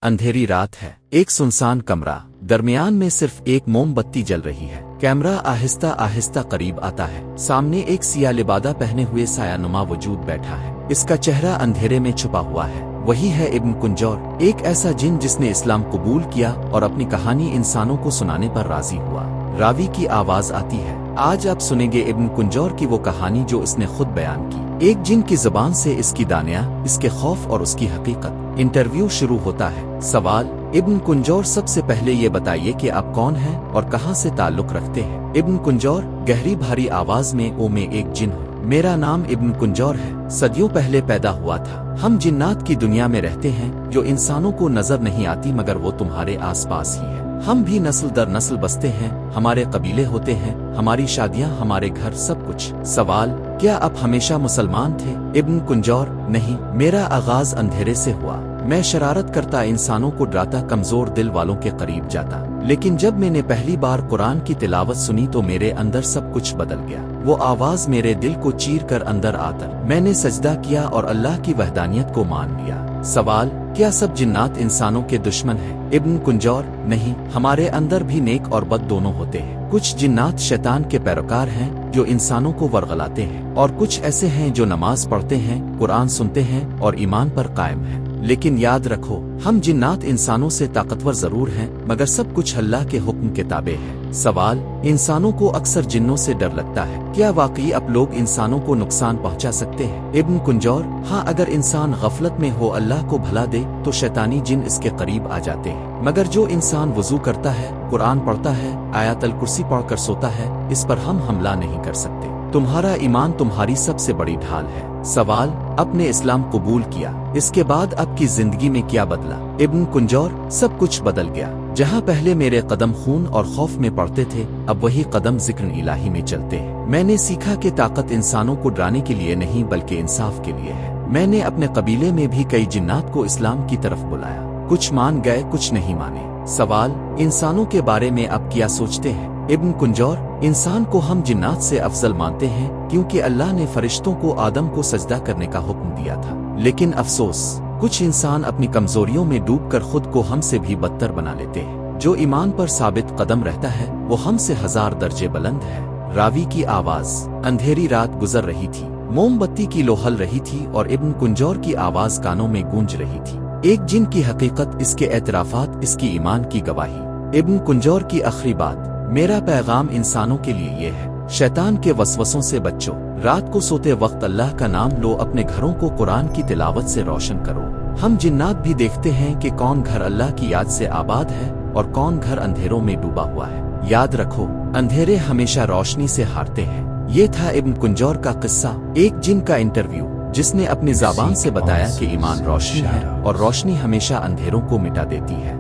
اندھیری رات ہے، ایک سنسان کمرہ، درمیان میں صرف ایک موم بتی جل رہی ہے۔ کیمرہ آہستہ آہستہ قریب آتا ہے، سامنے ایک سیاہ لبادہ پہنے ہوئے سایہ نما وجود بیٹھا ہے۔ اس کا چہرہ اندھیرے میں چھپا ہوا ہے۔ وہی ہے ابن کنجور، ایک ایسا جن جس نے اسلام قبول کیا اور اپنی کہانی انسانوں کو سنانے پر راضی ہوا۔ راوی کی آواز آتی ہے، آج آپ سنیں گے ابن کنجور کی وہ کہانی جو اس نے خود بیان کی، ایک جن کی زبان سے اس کی دانیاں، اس کے خوف اور اس کی حقیقت۔ انٹرویو شروع ہوتا ہے۔ سوال: ابن کنجور، سب سے پہلے یہ بتائیے کہ آپ کون ہیں اور کہاں سے تعلق رکھتے ہیں؟ ابن کنجور گہری بھاری آواز میں، میں ایک جن ہوں، میرا نام ابن کنجور ہے، صدیوں پہلے پیدا ہوا تھا۔ ہم جنات کی دنیا میں رہتے ہیں جو انسانوں کو نظر نہیں آتی مگر وہ تمہارے آس پاس ہی ہے۔ ہم بھی نسل در نسل بستے ہیں، ہمارے قبیلے ہوتے ہیں، ہماری شادیاں، ہمارے گھر، سب کچھ۔ سوال: کیا آپ ہمیشہ مسلمان تھے؟ ابن کنجور: نہیں، میرا آغاز اندھیرے سے ہوا۔ میں شرارت کرتا، انسانوں کو ڈراتا، کمزور دل والوں کے قریب جاتا، لیکن جب میں نے پہلی بار قرآن کی تلاوت سنی تو میرے اندر سب کچھ بدل گیا۔ وہ آواز میرے دل کو چیر کر اندر آتا، میں نے سجدہ کیا اور اللہ کی وحدانیت کو مان لیا۔ سوال: کیا سب جنات انسانوں کے دشمن ہیں؟ ابن کنجور: نہیں، ہمارے اندر بھی نیک اور بد دونوں ہوتے ہیں۔ کچھ جنات شیطان کے پیروکار ہیں جو انسانوں کو ورغلاتے ہیں، اور کچھ ایسے ہیں جو نماز پڑھتے ہیں، قرآن سنتے ہیں اور ایمان پر قائم ہیں۔ لیکن یاد رکھو، ہم جنات انسانوں سے طاقتور ضرور ہیں مگر سب کچھ اللہ کے حکم کے تابع ہے۔ سوال: انسانوں کو اکثر جنوں سے ڈر لگتا ہے، کیا واقعی اب لوگ انسانوں کو نقصان پہنچا سکتے ہیں؟ ابن کنجور: ہاں، اگر انسان غفلت میں ہو، اللہ کو بھلا دے تو شیطانی جن اس کے قریب آ جاتے ہیں، مگر جو انسان وضو کرتا ہے، قرآن پڑھتا ہے، آیات الکرسی پڑھ کر سوتا ہے، اس پر ہم حملہ نہیں کر سکتے۔ تمہارا ایمان تمہاری سب سے بڑی ڈھال ہے۔ سوال: آپ نے اسلام قبول کیا، اس کے بعد آپ کی زندگی میں کیا بدلا؟ ابن کنجور: سب کچھ بدل گیا۔ جہاں پہلے میرے قدم خون اور خوف میں پڑتے تھے، اب وہی قدم ذکر الہی میں چلتے ہیں۔ میں نے سیکھا کہ طاقت انسانوں کو ڈرانے کے لیے نہیں بلکہ انصاف کے لیے ہے۔ میں نے اپنے قبیلے میں بھی کئی جنات کو اسلام کی طرف بلایا، کچھ مان گئے، کچھ نہیں مانے۔ سوال: انسانوں کے بارے میں آپ کیا سوچتے ہیں؟ ابن کنجور: انسان کو ہم جنات سے افضل مانتے ہیں کیونکہ اللہ نے فرشتوں کو آدم کو سجدہ کرنے کا حکم دیا تھا، لیکن افسوس، کچھ انسان اپنی کمزوریوں میں ڈوب کر خود کو ہم سے بھی بدتر بنا لیتے ہیں۔ جو ایمان پر ثابت قدم رہتا ہے وہ ہم سے 1000 درجے بلند ہے۔ راوی کی آواز: اندھیری رات گزر رہی تھی، موم بتی کی لو ہل رہی تھی اور ابن کنجور کی آواز کانوں میں گونج رہی تھی۔ ایک جن کی حقیقت، اس کے اعترافات، اس کی ایمان کی گواہی۔ ابن کنجور کی آخری بات: میرا پیغام انسانوں کے لیے یہ ہے، شیطان کے وسوسوں سے بچو، رات کو سوتے وقت اللہ کا نام لو، اپنے گھروں کو قرآن کی تلاوت سے روشن کرو۔ ہم جنات بھی دیکھتے ہیں کہ کون گھر اللہ کی یاد سے آباد ہے اور کون گھر اندھیروں میں ڈوبا ہوا ہے۔ یاد رکھو، اندھیرے ہمیشہ روشنی سے ہارتے ہیں۔ یہ تھا ابن کنجور کا قصہ، ایک جن کا انٹرویو جس نے اپنی زبان سے بتایا کہ ایمان روشنی ہے اور روشنی ہمیشہ اندھیروں کو مٹا دیتی ہے۔